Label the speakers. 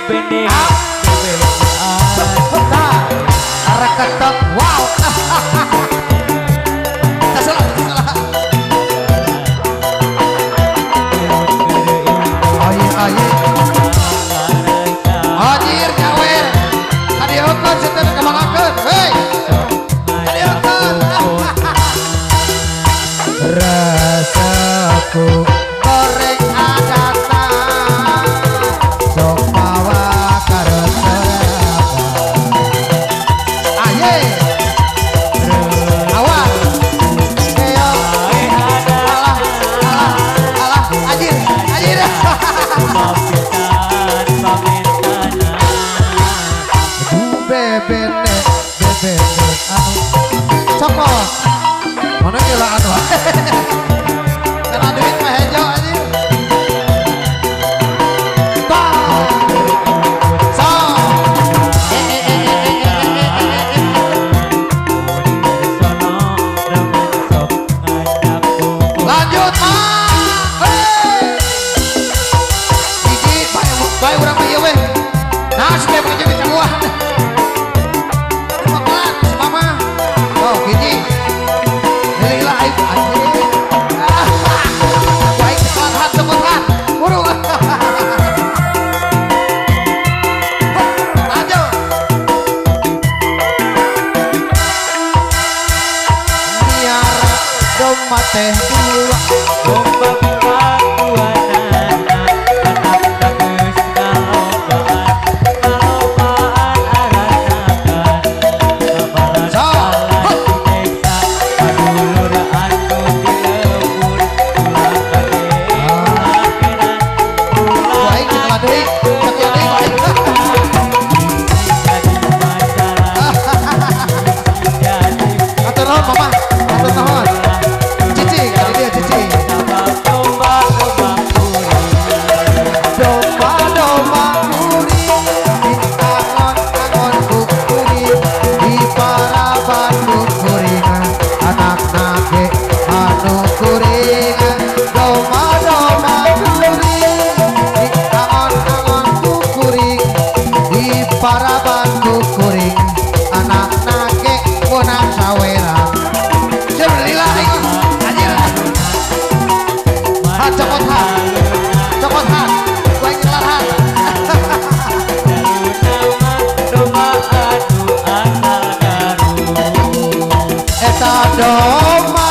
Speaker 1: bening
Speaker 2: reketok wow salah ayo hadir nyawer adiokon setelah kemangakeun hei adiokon rasaku goreng adata sok mawa karo aye awas keo alah anjir bebene anu cokot mana gila anu karena duit mah hejo aja so lanjut hiji bae urang mah ieu we nah sudah begitu dicabuan bakalan mama oh hiji lila aib anjing baik kesalahan teman burung lanjut miara domba teh dua
Speaker 1: domba bukan buanan anak bagus kalobaan kalobaan aranakan kabaran salah di desa padulur anu dilebur ulah kade ulah keran
Speaker 2: baik setelah deui baik atur nuhun mama atur nuhun cici kali dia cici domba kuri di angon-angon kukuri di paraban kukuringan anak nage anu kuringan domba kuri di angon-angon kukuring di paraban kukuring anak nage kunang sawerang Alhamdulillah anjir ha cokot hat gue ngelar hat
Speaker 1: domba adu anal garu
Speaker 2: eta domba